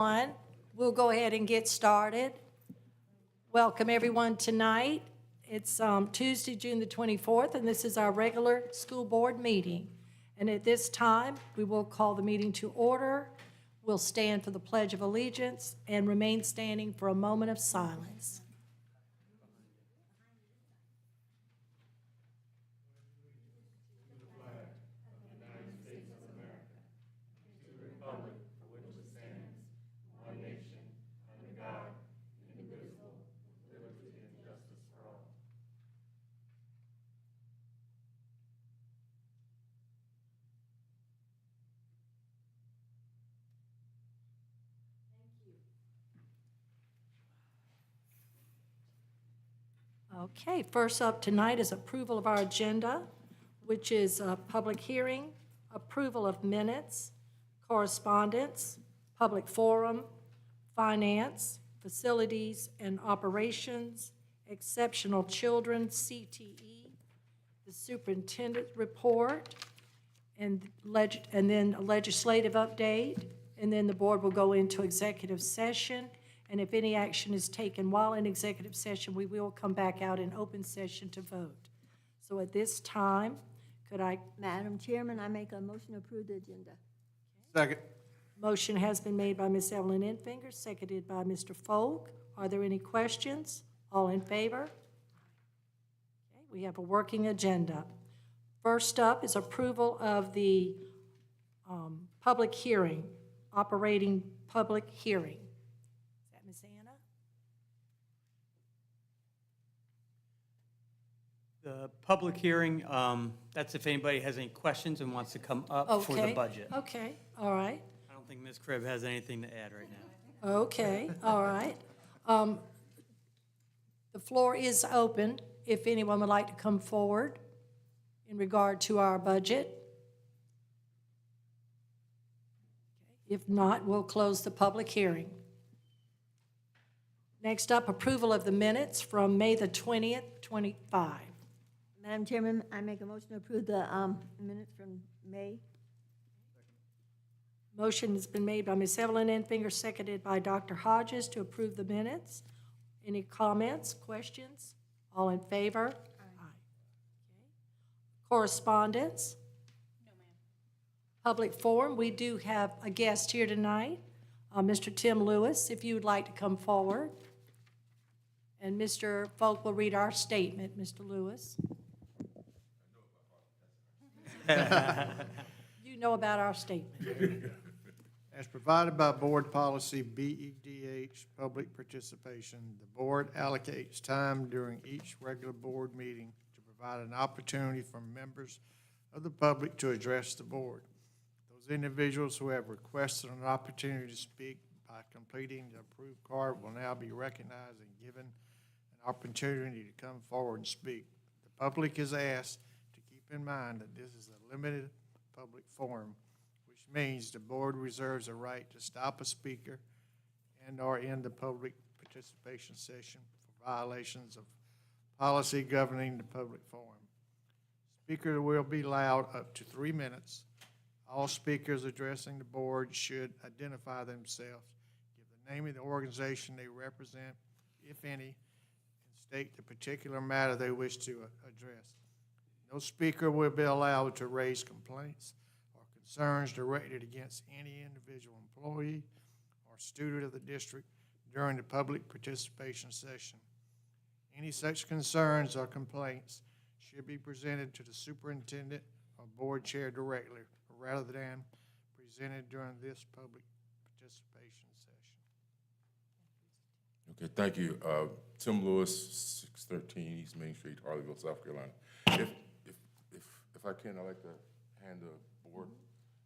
on. We'll go ahead and get started. Welcome everyone tonight. It's Tuesday, June the 24th, and this is our regular school board meeting. And at this time, we will call the meeting to order. We'll stand for the Pledge of Allegiance and remain standing for a moment of silence. Okay, first up tonight is approval of our agenda, which is a public hearing, approval of minutes, correspondence, public forum, finance, facilities and operations, exceptional children, CTE, the superintendent report, and then a legislative update, and then the board will go into executive session. And if any action is taken while in executive session, we will come back out in open session to vote. So at this time, could I? Madam Chairman, I make a motion to approve the agenda. Second. Motion has been made by Ms. Evelyn Infinger, seconded by Mr. Folk. Are there any questions? All in favor? Okay, we have a working agenda. First up is approval of the public hearing, operating public hearing. Is that Ms. Anna? The public hearing, that's if anybody has any questions and wants to come up for the budget. Okay, all right. I don't think Ms. Cribb has anything to add right now. Okay, all right. The floor is open if anyone would like to come forward in regard to our budget. Okay, if not, we'll close the public hearing. Next up, approval of the minutes from May the 20th, 25. Madam Chairman, I make a motion to approve the minutes from May. Motion has been made by Ms. Evelyn Infinger, seconded by Dr. Hodges to approve the minutes. Any comments, questions? All in favor? Aye. Okay. Correspondence? No, ma'am. Public forum, we do have a guest here tonight, Mr. Tim Lewis, if you would like to come forward. And Mr. Folk will read our statement, Mr. Lewis. You know about our statement. As provided by Board Policy BEDH, Public Participation, the board allocates time during each regular board meeting to provide an opportunity for members of the public to address the board. Those individuals who have requested an opportunity to speak by completing the approved card will now be recognized and given an opportunity to come forward and speak. The public is asked to keep in mind that this is a limited public forum, which means the board reserves a right to stop a speaker and/or end the public participation session for violations of policy governing the public forum. Speaker will be allowed up to 3 minutes. All speakers addressing the board should identify themselves, give the name of the organization they represent, if any, and state the particular matter they wish to address. No speaker will be allowed to raise complaints or concerns directed against any individual employee or student of the district during the public participation session. Any such concerns or complaints should be presented to the superintendent or board chair directly, rather than presented during this public participation session. Okay, thank you. Tim Lewis, 613 East Main Street, Harleyville, South Carolina. If I can, I'd like to hand the board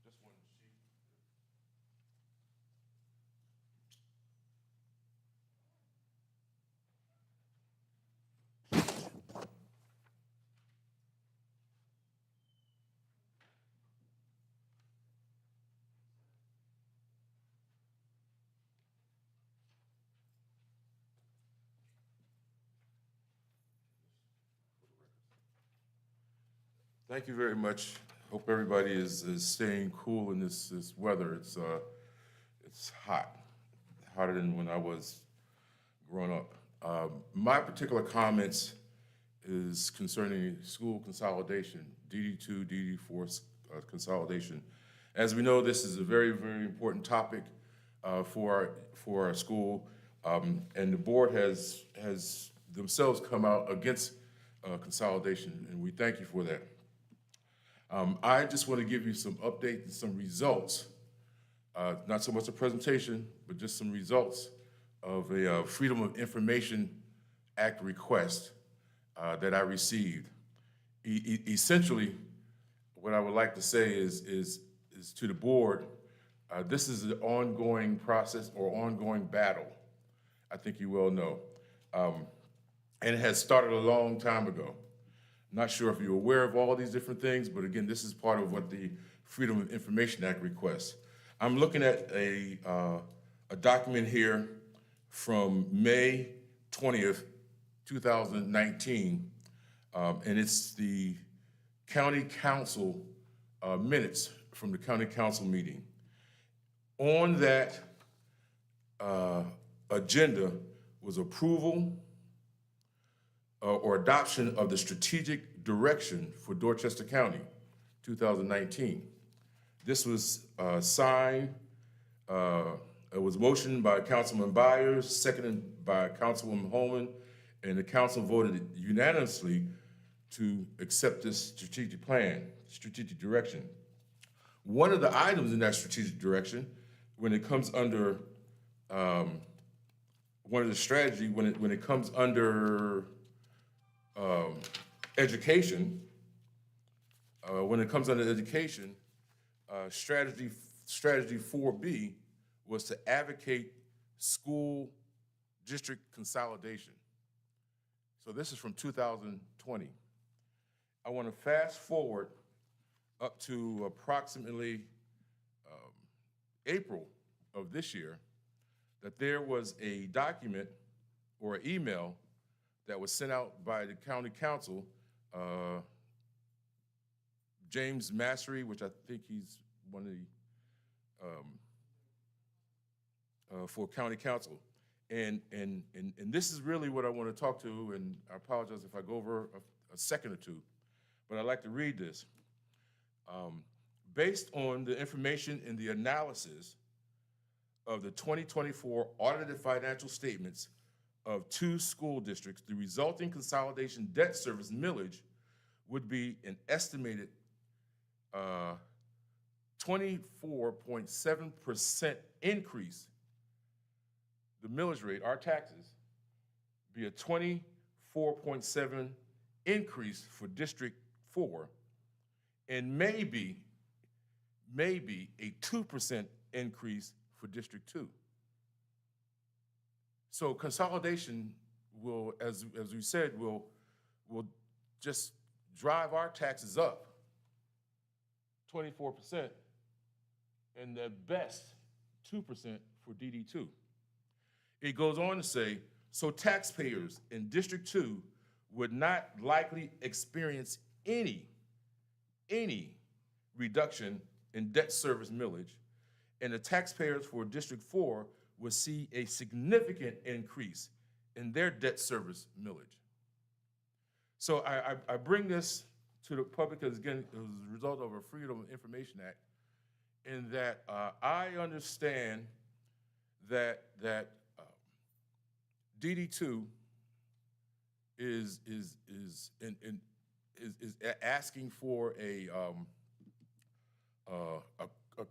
just one sheet. Thank you very much. Hope everybody is staying cool in this weather. It's hot. hotter than when I was growing up. My particular comments is concerning school consolidation, DD2, DD4 consolidation. As we know, this is a very, very important topic for our school, and the board has themselves come out against consolidation, and we thank you for that. I just want to give you some updates and some results, not so much a presentation, but just some results of a Freedom of Information Act request that I received. Essentially, what I would like to say is to the board, this is an ongoing process or ongoing battle, I think you well know. And it has started a long time ago. Not sure if you're aware of all these different things, but again, this is part of what the Freedom of Information Act requests. I'm looking at a document here from May 20th, 2019, and it's the county council minutes from the county council meeting. On that agenda was approval or adoption of the strategic direction for Dorchester County, 2019. This was signed, it was motioned by Councilman Byers, seconded by Councilwoman Holman, and the council voted unanimously to accept this strategic plan, strategic direction. One of the items in that strategic direction, when it comes under, one of the strategy, when it comes under education, strategy 4B was to advocate school district consolidation. So this is from 2020. I want to fast forward up to approximately April of this year, that there was a document or an email that was sent out by the county council, James Massery, which I think he's one of the, for county council. And this is really what I want to talk to, and I apologize if I go over a second or two, but I'd like to read this. Based on the information in the analysis of the 2024 audited financial statements of 2 school districts, the resulting consolidation debt service millage would be an estimated 24.7% increase. The millage rate, our taxes, be a 24.7 increase for District 4, and maybe a 2% increase for District 2. So consolidation will, as we said, will just drive our taxes up 24%, and the best 2% for DD2. It goes on to say, so taxpayers in District 2 would not likely experience any reduction in debt service millage, and the taxpayers for District 4 would see a significant increase in their debt service millage. So I bring this to the public because, again, it was a result of a Freedom of Information Act, in that I understand that DD2 is asking for a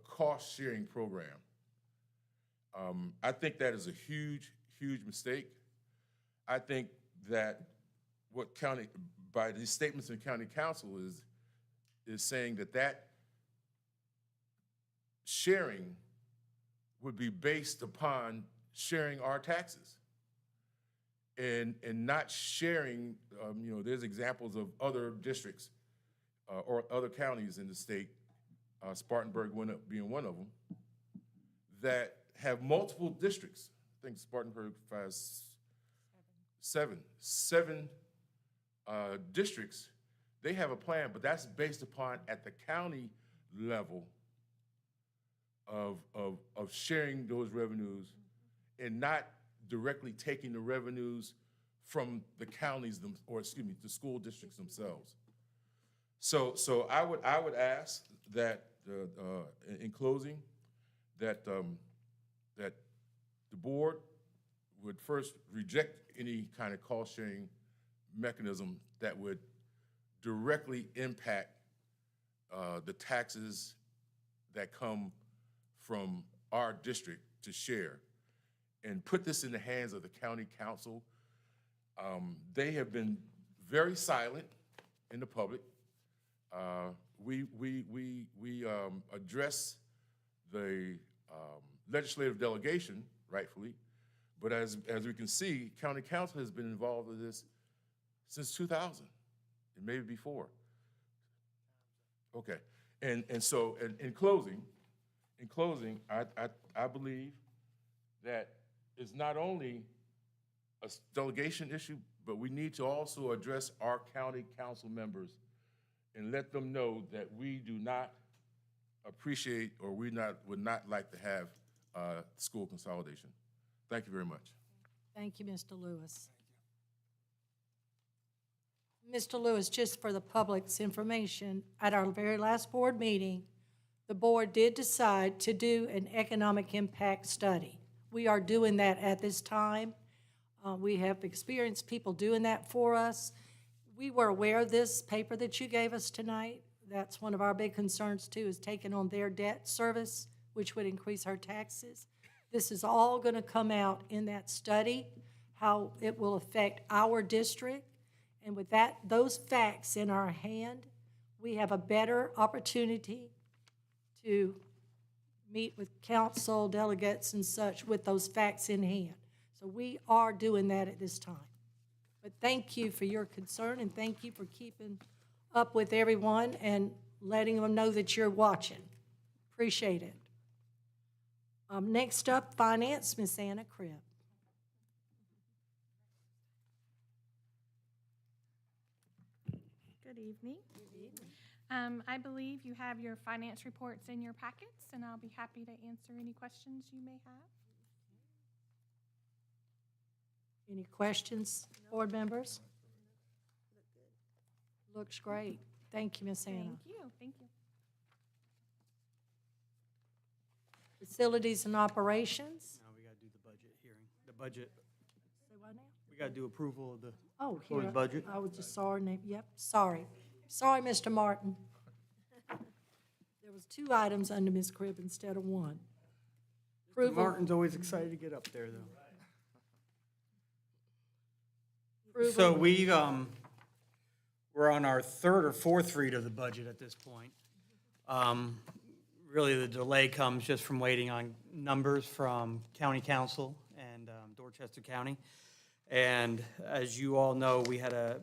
cost-sharing program. I think that is a huge mistake. I think that what by these statements in county council is saying that sharing would be based upon sharing our taxes and not sharing, there's examples of other districts or other counties in the state, Spartanburg being one of them, that have multiple districts. I think Spartanburg has seven districts. They have a plan, but that's based upon at the county level of sharing those revenues and not directly taking the revenues from the counties, the school districts themselves. So I would ask that, in closing, that, that the board would first reject any kind of cost-sharing mechanism that would directly impact the taxes that come from our district to share, and put this in the hands of the county council. They have been very silent in the public. We address the legislative delegation, rightfully, but as we can see, county council has been involved with this since 2000, and maybe before. Okay, and so in closing, I believe that it's not only a delegation issue, but we need to also address our county council members and let them know that we do not appreciate, or would not like to have school consolidation. Thank you very much. Thank you, Mr. Lewis. Mr. Lewis, just for the public's information, at our very last board meeting, the board did decide to do an economic impact study. We are doing that at this time. We have experienced people doing that for us. We were aware of this paper that you gave us tonight. That's one of our big concerns too, is taking on their debt service, which would increase our taxes. This is all going to come out in that study, how it will affect our district. And with that, those facts in our hand, we have a better opportunity to meet with council delegates and such with those facts in hand. So we are doing that at this time. But thank you for your concern, and thank you for keeping up with everyone and letting them know that you're watching. Appreciate it. Next up, Finance, Ms. Anna Cribb. Good evening. I believe you have your finance reports in your packets, and I'll be happy to answer any questions you may have. Any questions, board members? Looks great. Thank you, Ms. Anna. Thank you. Thank you. Facilities and operations. Now we got to do the budget hearing. The budget, Say what now? we got to do approval of the Oh, proposed here. budget. I was just sorry. Yep, sorry. Sorry, Mr. Martin. There was 2 items under Ms. Cribb instead of 1. Approval, Martin's always excited to get up there, though. approval, So we're on our 3rd or 4th read of the budget at this point. Really, the delay comes just from waiting on numbers from county council and Dorchester County. And as you all know, we had a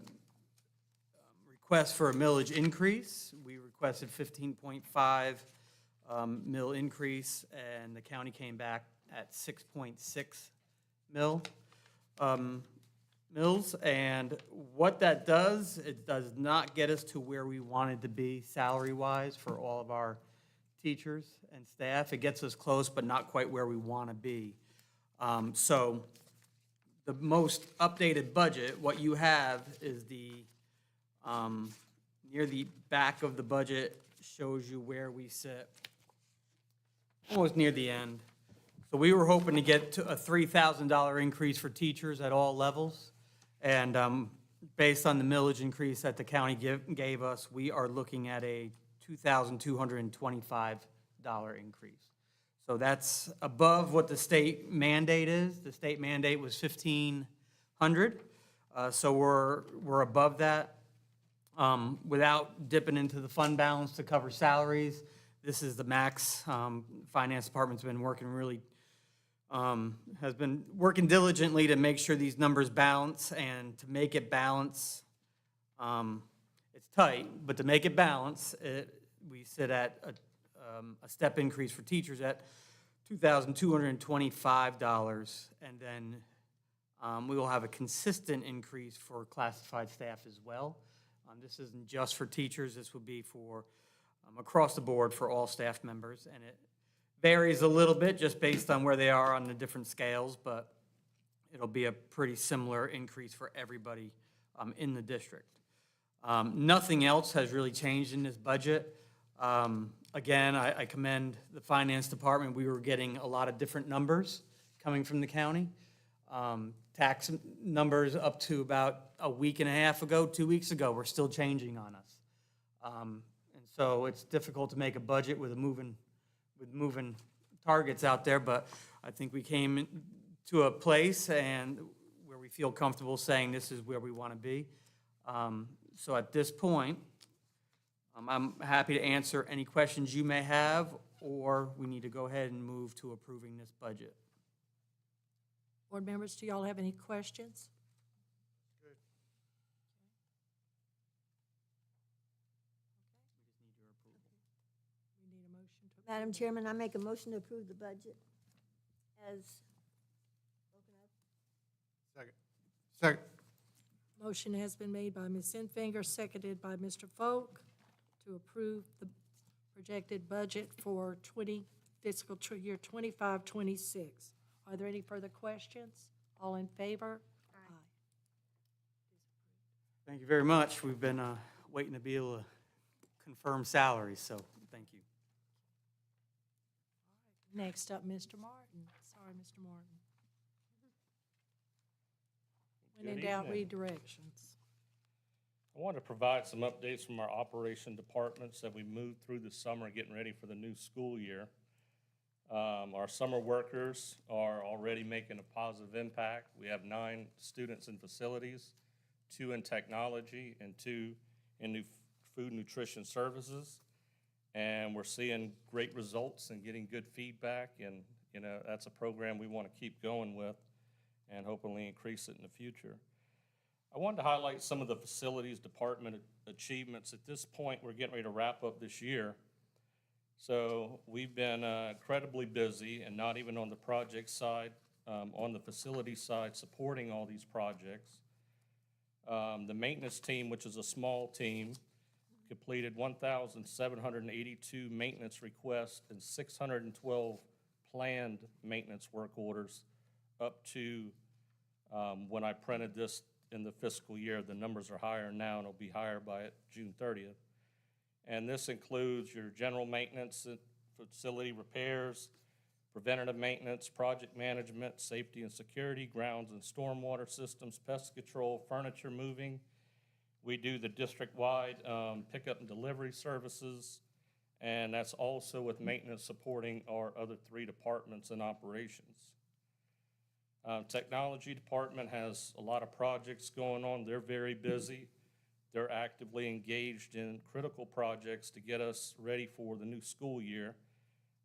request for a millage increase. We requested 15.5 mill increase, and the county came back at 6.6 mills. And what that does, it does not get us to where we wanted to be salary-wise for all of our teachers and staff. It gets us close, but not quite where we want to be. So the most updated budget, what you have is the, near the back of the budget shows you where we sit, almost near the end. So we were hoping to get to a $3,000 increase for teachers at all levels. And based on the millage increase that the county gave us, we are looking at a $2,225 increase. So that's above what the state mandate is. The state mandate was $1,500. So we're above that. Without dipping into the fund balance to cover salaries, this is the max. Finance department's been working has been working diligently to make sure these numbers balance, and to make it balance, it's tight, but to make it balance, we sit at a step increase for teachers at $2,225, and then we will have a consistent increase for classified staff as well. This isn't just for teachers, this would be for across the board for all staff members, and Varies a little bit just based on where they are on the different scales, but it'll be a pretty similar increase for everybody in the district. Nothing else has really changed in this budget. Again, I commend the finance department. We were getting a lot of different numbers coming from the county. Tax numbers up to about a week and a half ago, 2 weeks ago, were still changing on us. And so it's difficult to make a budget with moving targets out there, but I think we came to a place and where we feel comfortable saying this is where we want to be. So at this point, I'm happy to answer any questions you may have, or we need to go ahead and move to approving this budget. Board members, do y'all have any questions? We need a motion to. Madam Chairman, I make a motion to approve the budget as spoken of. Second. Second. Motion has been made by Ms. Infinger, seconded by Mr. Folk, to approve the projected budget for fiscal year 25-26. Are there any further questions? All in favor? Aye. Thank you very much. We've been waiting to be able to confirm salaries, so thank you. Next up, Mr. Martin. Sorry, Mr. Martin. When in Good doubt, evening. read directions. I want to provide some updates from our operation departments that we moved through the summer, getting ready for the new school year. Our summer workers are already making a positive impact. We have 9 students in facilities, 2 in technology, and 2 in food nutrition services. And we're seeing great results and getting good feedback, and that's a program we want to keep going with and hopefully increase it in the future. I wanted to highlight some of the facilities department achievements. At this point, we're getting ready to wrap up this year. So we've been incredibly busy, and not even on the project side, on the facility side, supporting all these projects. The maintenance team, which is a small team, completed 1,782 maintenance requests and 612 planned maintenance work orders up to when I printed this in the fiscal year. The numbers are higher now, and it'll be higher by June 30th. And this includes your general maintenance, facility repairs, preventative maintenance, project management, safety and security, grounds and stormwater systems, pest control, furniture moving. We do the district-wide pickup and delivery services, and that's also with maintenance supporting our other 3 departments and operations. Technology department has a lot of projects going on. They're very busy. They're actively engaged in critical projects to get us ready for the new school year.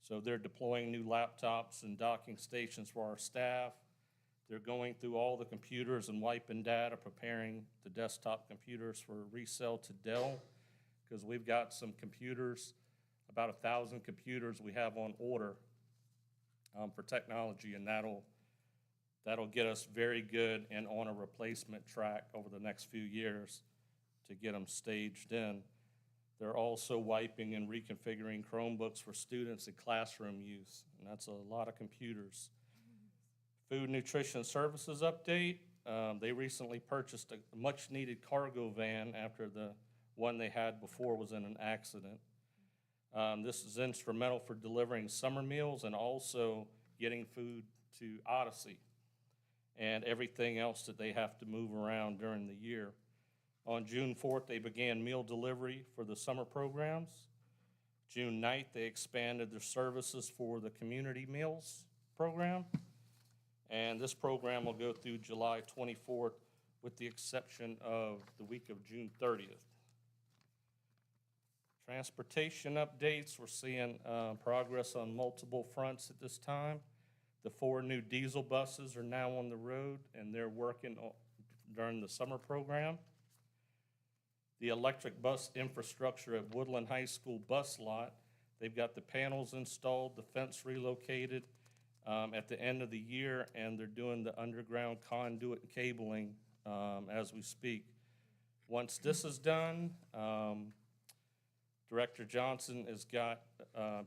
So they're deploying new laptops and docking stations for our staff. They're going through all the computers and wiping data, preparing the desktop computers for resale to Dell, because we've got some computers, about 1,000 computers we have on order for technology, and that'll get us very good and on a replacement track over the next few years to get them staged in. They're also wiping and reconfiguring Chromebooks for students in classroom use, and that's a lot of computers. Food nutrition services update. They recently purchased a much-needed cargo van after the one they had before was in an accident. This is instrumental for delivering summer meals and also getting food to Odyssey and everything else that they have to move around during the year. On June 4th, they began meal delivery for the summer programs. June 9th, they expanded their services for the community meals program. And this program will go through July 24th, with the exception of the week of June 30th. Transportation updates, we're seeing progress on multiple fronts at this time. The 4 new diesel buses are now on the road, and they're working during the summer program. The electric bus infrastructure at Woodland High School bus lot, they've got the panels installed, the fence relocated at the end of the year, and they're doing the underground conduit and cabling as we speak. Once this is done, Director Johnson has got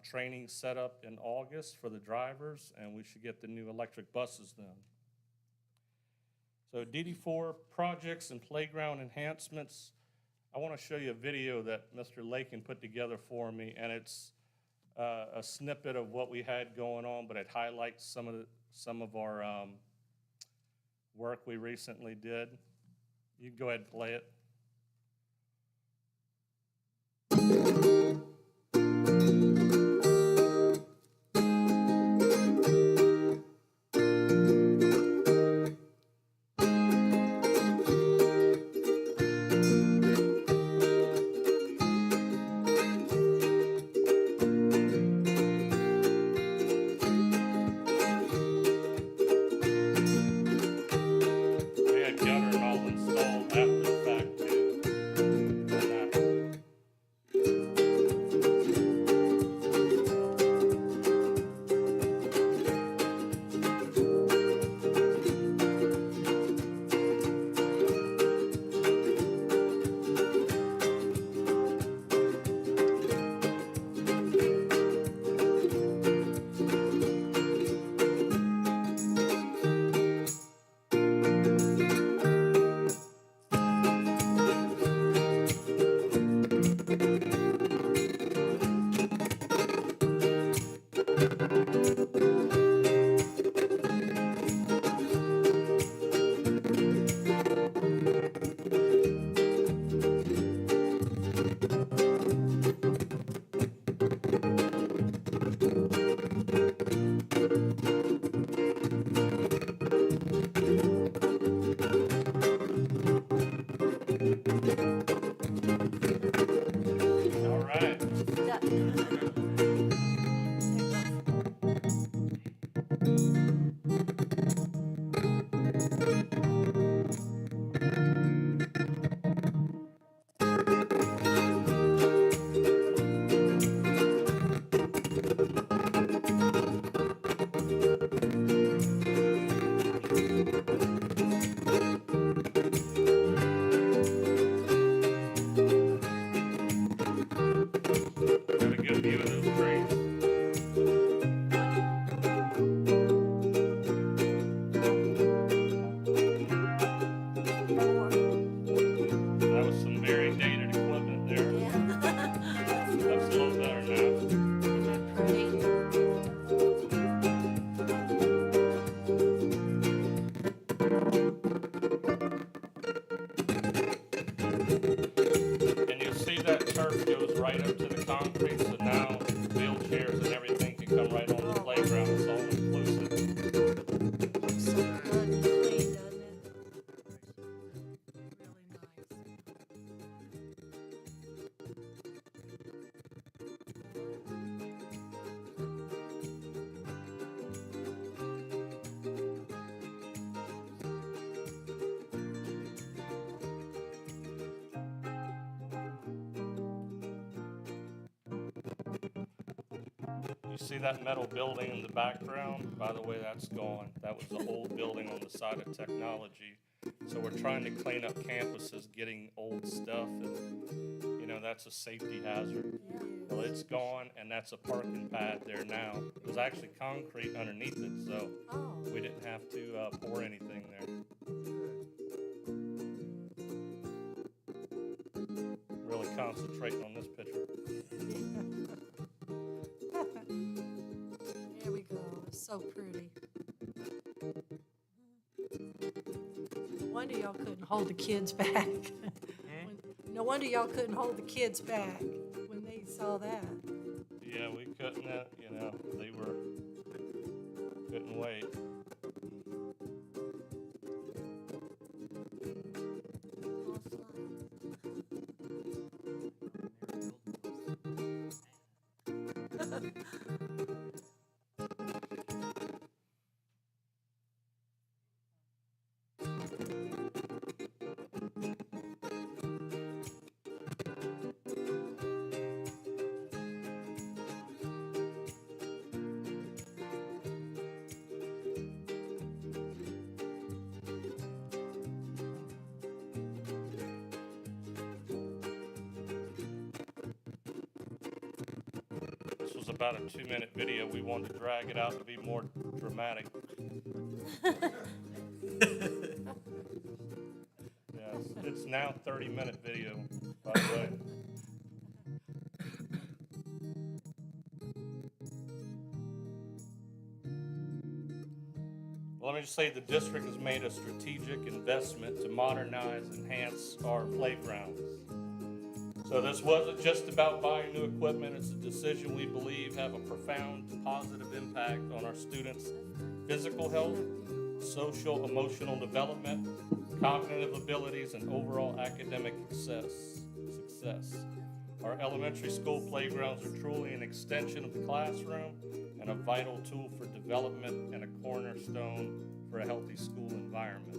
training set up in August for the drivers, and we should get the new electric buses then. So DD4 projects and playground enhancements. I want to show you a video that Mr. Lakin put together for me, and it's a snippet of what we had going on, but it highlights some of our work we recently did. You can go ahead and play it. We had gutter and all installed after the fact too. On that. All right. Got a good view of those trees. That was some very dated equipment there. Looks a little better now. And you'll see that turf goes right up to the concrete, so now wheelchairs and everything can come right on the playground. It's all inclusive. Looks so good and clean, doesn't it? Really nice. You see that metal building in the background? By the way, that's gone. That was the old building on the side of technology. So we're trying to clean up campuses, getting old stuff, and, you know, that's a safety hazard. Well, it's gone, and that's a parking pad there now. It was actually concrete underneath it, so Oh, we didn't have to pour anything there. Really concentrating on this picture. there we go. It's so pretty. No wonder y'all couldn't hold the kids back. No wonder y'all couldn't hold the kids back when they saw that. Yeah, we couldn't, you know, couldn't wait. was about a 2-minute video. We wanted to drag it out to be more dramatic. Yes, it's now 30-minute video, by the way. Well, let me just say the district has made a strategic investment to modernize, enhance our playgrounds. So this wasn't just about buying new equipment. It's a decision we believe have a profound positive impact on our students' physical health, social, emotional development, cognitive abilities, and overall academic success. Our elementary school playgrounds are truly an extension of the classroom and a vital tool for development and a cornerstone for a healthy school environment.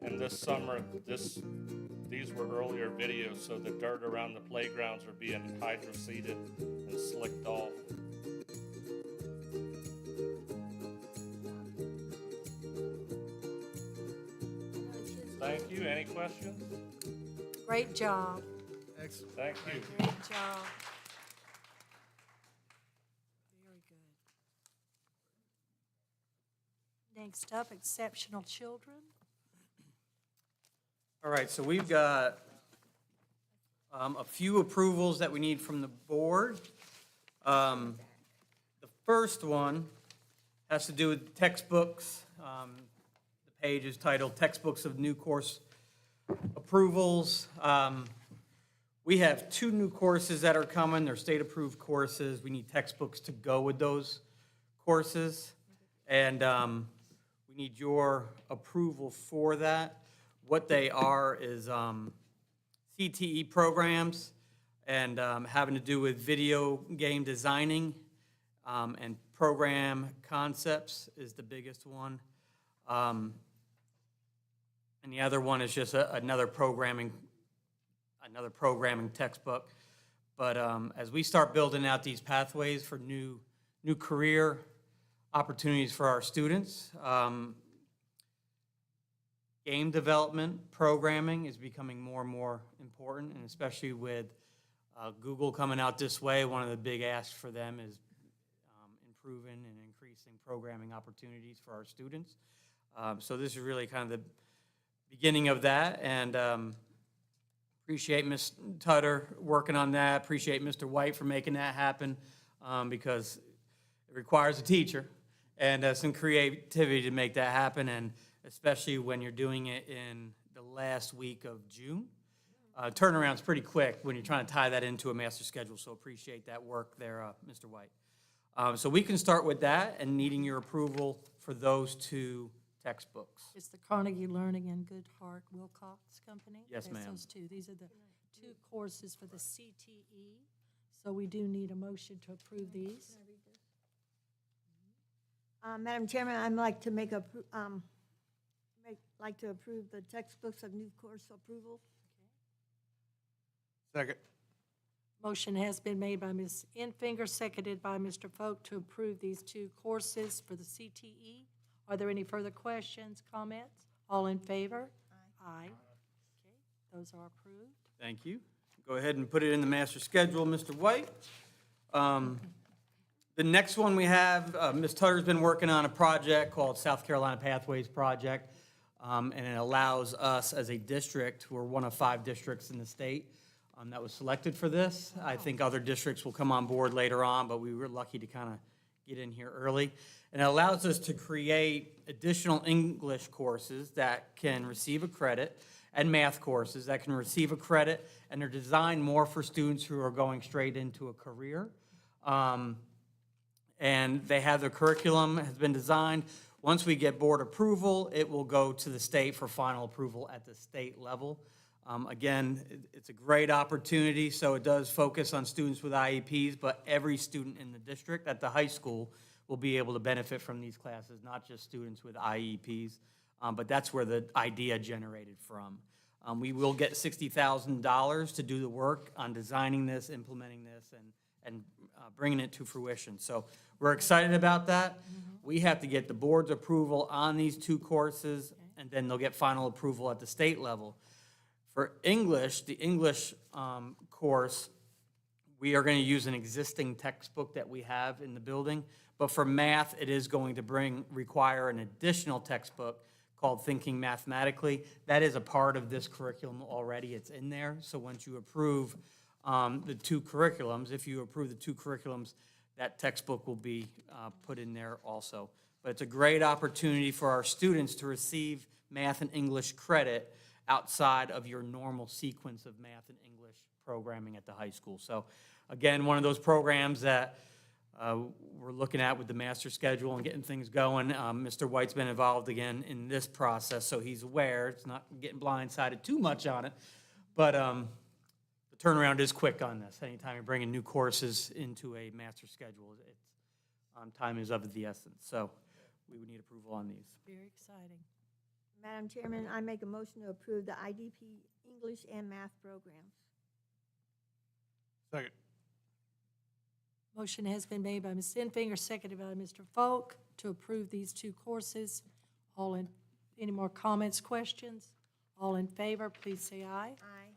And this summer, these were earlier videos, so the dirt around the playgrounds are being hydro-seeded and slicked off. Thank you. Any questions? Great job. Excellent. Thank you. Great job. Very good. Next up, exceptional children. All right, so we've got a few approvals that we need from the board. The first one has to do with textbooks. The page is titled Textbooks of New Course Approvals. We have 2 new courses that are coming. They're state-approved courses. We need textbooks to go with those courses. And we need your approval for that. What they are is CTE programs and having to do with video game designing and program concepts is the biggest one. And the other one is just another programming textbook. But as we start building out these pathways for new career opportunities for our students, game development, programming is becoming more and more important, and especially with Google coming out this way, one of the big asks for them is improving and increasing programming opportunities for our students. So this is really kind of the beginning of that, and appreciate Ms. Tutter working on that, appreciate Mr. White for making that happen, because it requires a teacher and some creativity to make that happen, and especially when you're doing it in the last week of June. Turnaround's pretty quick when you're trying to tie that into a master schedule, so appreciate that work there, Mr. White. So we can start with that and needing your approval for those 2 textbooks. It's the Carnegie Learning and Goodhart Wilcox Company. Yes, That's ma'am. those 2. These are the 2 courses for the CTE. So we do need a motion to approve these. Madam Chairman, I'd like to like to approve the textbooks of new course approval. Second. Motion has been made by Ms. Infinger, seconded by Mr. Folk to approve these 2 courses for the CTE. Are there any further questions, comments? All in favor? Aye. Okay, those are approved. Thank you. Go ahead and put it in the master schedule, Mr. White. The next one we have, Ms. Tutter's been working on a project called South Carolina Pathways Project, and it allows us as a district, we're one of 5 districts in the state that was selected for this. I think other districts will come on board later on, but we were lucky to kind of get in here early. And it allows us to create additional English courses that can receive a credit and math courses that can receive a credit, and they're designed more for students who are going straight into a career. And they have their curriculum has been designed. Once we get board approval, it will go to the state for final approval at the state level. Again, it's a great opportunity, so it does focus on students with IEPs, but every student in the district at the high school will be able to benefit from these classes, not just students with IEPs, but that's where the idea generated from. We will get $60,000 to do the work on designing this, implementing this, and bringing it to fruition. So we're excited about that. We have to get the board's approval on these 2 courses, and then they'll get final approval at the state level. For English, the English course, we are going to use an existing textbook that we have in the building. But for math, it is going to require an additional textbook called Thinking Mathematically. That is a part of this curriculum already. It's in there. So once you approve the two curriculums, if you approve the two curriculums, that textbook will be put in there also. But it's a great opportunity for our students to receive math and English credit outside of your normal sequence of math and English programming at the high school. So again, one of those programs that we're looking at with the master schedule and getting things going. Mr. White's been involved again in this process, so he's aware. It's not getting blindsided too much on it, but the turnaround is quick on this. Anytime you're bringing new courses into a master schedule, time is of the essence. So we would need approval on these. Very exciting. Madam Chairman, I make a motion to approve the IDP English and math programs. Second. Motion has been made by Ms. Enfinger, seconded by Mr. Folk, to approve these two courses. Any more comments, questions? All in favor, please say aye. Aye.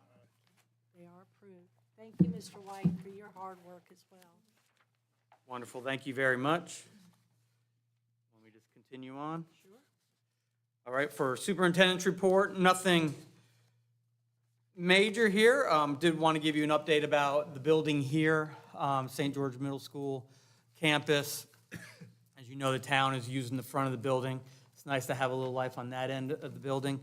They are approved. Thank you, Mr. White, for your hard work as well. Wonderful, thank you very much. Let me just continue on. Sure. All right, for superintendent's report, nothing major here. Did want to give you an update about the building here, St. George Middle School campus. As you know, the town is using the front of the building. It's nice to have a little life on that end of the building.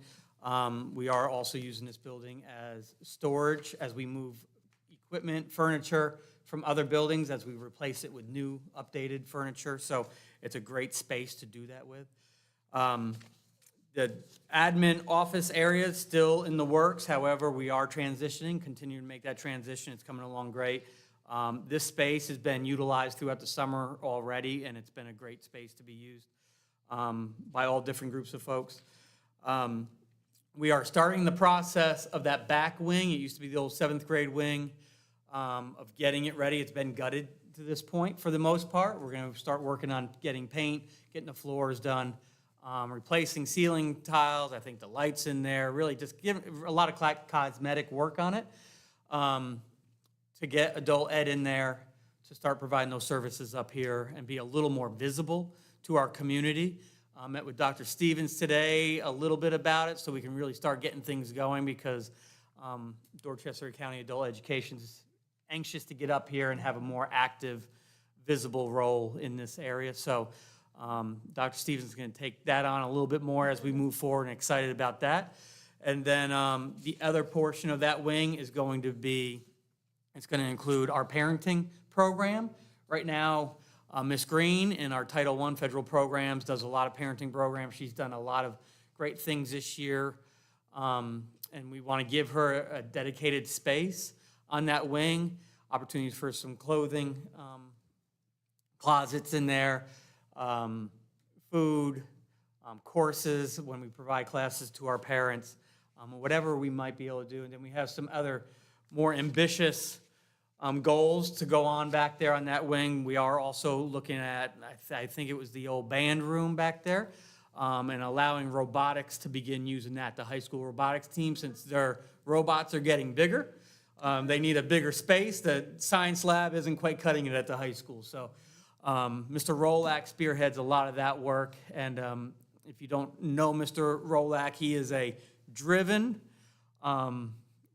We are also using this building as storage as we move equipment, furniture from other buildings as we replace it with new, updated furniture. So it's a great space to do that with. The admin office area is still in the works. However, we are transitioning, continuing to make that transition. It's coming along great. This space has been utilized throughout the summer already, and it's been a great space to be used by all different groups of folks. We are starting the process of that back wing. It used to be the old 7th grade wing, of getting it ready. It's been gutted to this point for the most part. We're going to start working on getting paint, getting the floors done, replacing ceiling tiles. I think the lights in there, really just give a lot of cosmetic work on it to get adult ed in there, to start providing those services up here and be a little more visible to our community. Met with Dr. Stevens today a little bit about it so we can really start getting things going because Dorchester County Adult Education is anxious to get up here and have a more active, visible role in this area. So Dr. Stevens is going to take that on a little bit more as we move forward and excited about that. And then the other portion of that wing is going to be, it's going to include our parenting program. Right now, Ms. Green in our Title I federal programs does a lot of parenting programs. She's done a lot of great things this year. And we want to give her a dedicated space on that wing, opportunities for some clothing, closets in there, food, courses when we provide classes to our parents, whatever we might be able to do. And then we have some other more ambitious goals to go on back there on that wing. We are also looking at, I think it was the old band room back there, and allowing robotics to begin using that. The high school robotics team, since their robots are getting bigger, they need a bigger space. The science lab isn't quite cutting it at the high school. So Mr. Rolak spearheads a lot of that work. And if you don't know Mr. Rolak, he is a driven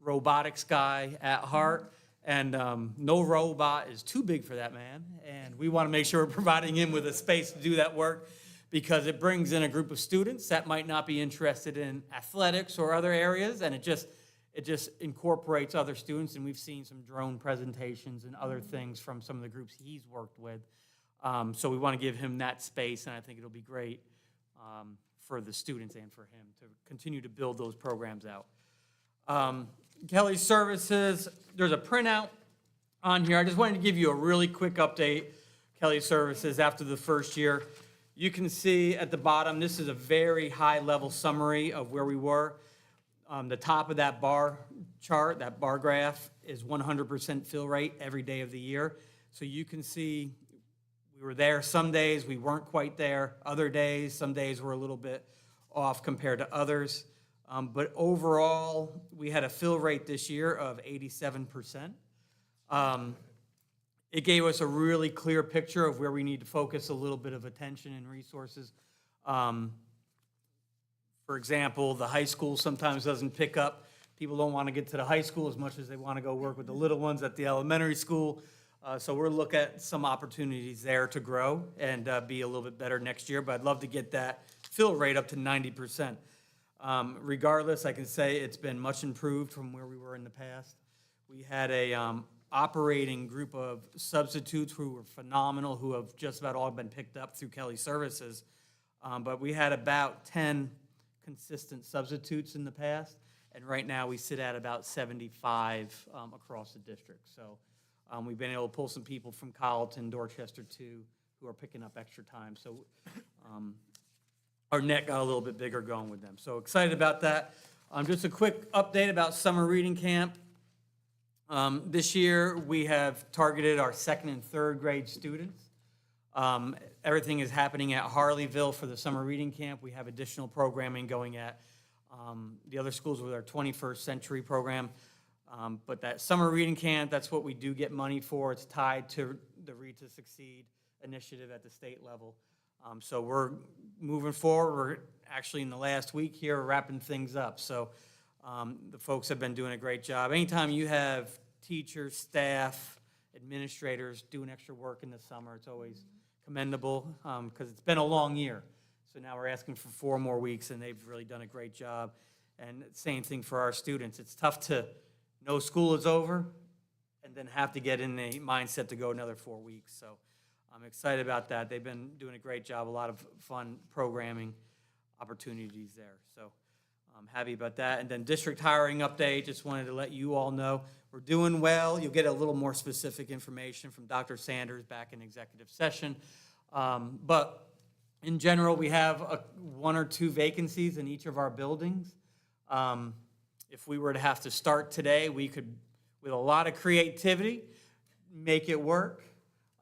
robotics guy at heart. And no robot is too big for that man. And we want to make sure we're providing him with a space to do that work because it brings in a group of students that might not be interested in athletics or other areas. And it just incorporates other students. And we've seen some drone presentations and other things from some of the groups he's worked with. So we want to give him that space. And I think it'll be great for the students and for him to continue to build those programs out. Kelly's Services, there's a printout on here. I just wanted to give you a really quick update. Kelly's Services after the first year. You can see at the bottom, this is a very high-level summary of where we were. The top of that bar chart, that bar graph, is 100% fill rate every day of the year. So you can see we were there some days, we weren't quite there. Other days, some days were a little bit off compared to others. But overall, we had a fill rate this year of 87%. It gave us a really clear picture of where we need to focus a little bit of attention and resources. For example, the high school sometimes doesn't pick up. People don't want to get to the high school as much as they want to go work with the little ones at the elementary school. So we're looking at some opportunities there to grow and be a little bit better next year, but I'd love to get that fill rate up to 90%. Regardless, I can say it's been much improved from where we were in the past. We had a operating group of substitutes who were phenomenal, who have just about all been picked up through Kelly Services. But we had about 10 consistent substitutes in the past, and right now we sit at about 75 across the district. So we've been able to pull some people from Colleton, Dorchester too, who are picking up extra time. So our net got a little bit bigger going with them. So excited about that. Just a quick update about summer reading camp. This year, we have targeted our 2nd and 3rd grade students. Everything is happening at Harleyville for the summer reading camp. We have additional programming going at the other schools with our 21st century program. But that summer reading camp, that's what we do get money for. It's tied to the Read to Succeed initiative at the state level. So we're moving forward. We're actually in the last week here wrapping things up. So the folks have been doing a great job. Anytime you have teachers, staff, administrators doing extra work in the summer, it's always commendable because it's been a long year. So now we're asking for 4 more weeks, and they've really done a great job. And same thing for our students. It's tough to know school is over and then have to get in the mindset to go another 4 weeks. So I'm excited about that. They've been doing a great job, a lot of fun programming opportunities there. So I'm happy about that. And then district hiring update, just wanted to let you all know we're doing well. You'll get a little more specific information from Dr. Sanders back in executive session. But in general, we have 1 or 2 vacancies in each of our buildings. If we were to have to start today, we could, with a lot of creativity, make it work.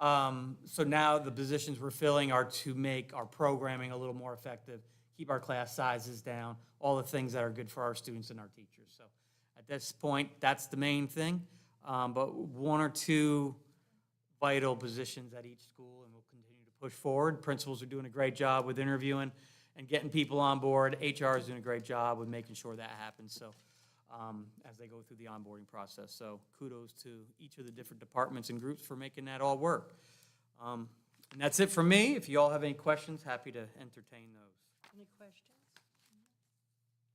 So now the positions we're filling are to make our programming a little more effective, keep our class sizes down, all the things that are good for our students and our teachers. So at this point, that's the main thing. But 1 or 2 vital positions at each school, and we'll continue to push forward. Principals are doing a great job with interviewing and getting people on board. HR is doing a great job with making sure that happens. So as they go through the onboarding process. So kudos to each of the different departments and groups for making that all work. And that's it for me. If you all have any questions, happy to entertain those. Any questions?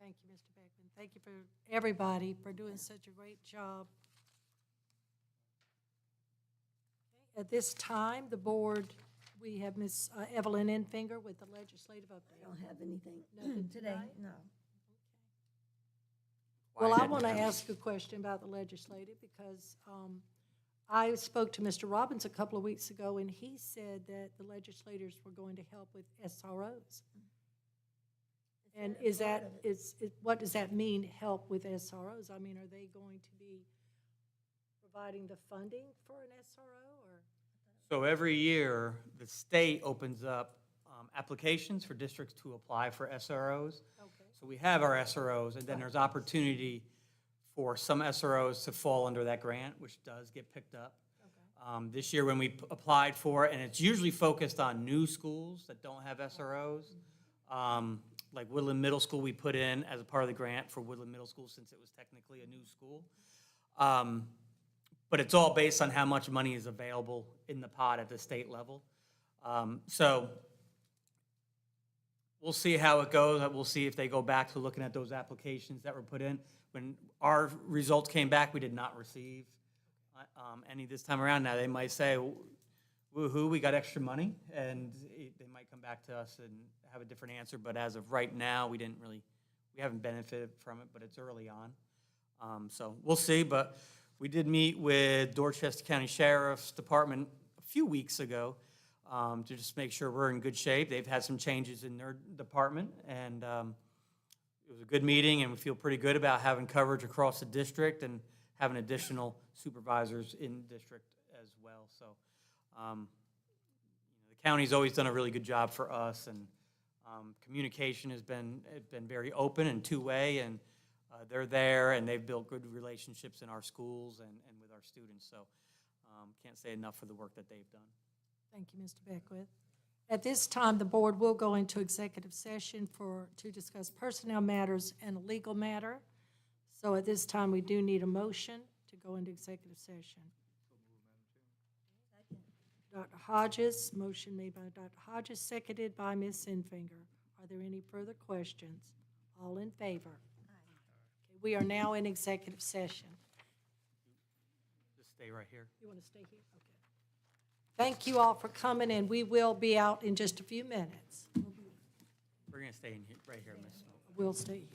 Thank you, Mr. Beckman. Thank you for everybody for doing such a great job. At this time, the board, we have Ms. Evelyn Enfinger with the legislative I update. don't have anything Nothing today, tonight? no. Well, I want to ask a question about the legislative because I spoke to Mr. Robbins a couple of weeks ago, and he said that the legislators were going to help with SROs. And what does that mean, help with SROs? I mean, are they going to be providing the funding for an SRO, or? So every year, the state opens up applications for districts to apply for SROs. Okay. So we have our SROs, and then there's opportunity for some SROs to fall under that grant, which does get picked up. Okay. This year when we applied for it, and it's usually focused on new schools that don't have SROs. Like Woodland Middle School, we put in as a part of the grant for Woodland Middle School since it was technically a new school. But it's all based on how much money is available in the pot at the state level. So we'll see how it goes. We'll see if they go back to looking at those applications that were put in. When our results came back, we did not receive any this time around. Now, they might say, woohoo, we got extra money, and they might come back to us and have a different answer. But as of right now, we haven't benefited from it, but it's early on. So we'll see, but we did meet with Dorchester County Sheriff's Department a few weeks ago to just make sure we're in good shape. They've had some changes in their department, and it was a good meeting, and we feel pretty good about having coverage across the district and having additional supervisors in district as well. So the county's always done a really good job for us, and Communication has been very open and two-way, and they're there, and they've built good relationships in our schools and with our students. So can't say enough for the work that they've done. Thank you, Mr. Beckwith. At this time, the board will go into executive session to discuss personnel matters and a legal matter. So at this time, we do need a motion to go into executive session. Dr. Hodges, motion made by Dr. Hodges, seconded by Ms. Sinfinger. Are there any further questions? All in favor? Okay, we are now in executive session. Just stay right here. You want to stay here? Okay. Thank you all for coming, and we will be out in just a few minutes. We're going to stay in here, right here, Ms. Smoke. We'll stay here.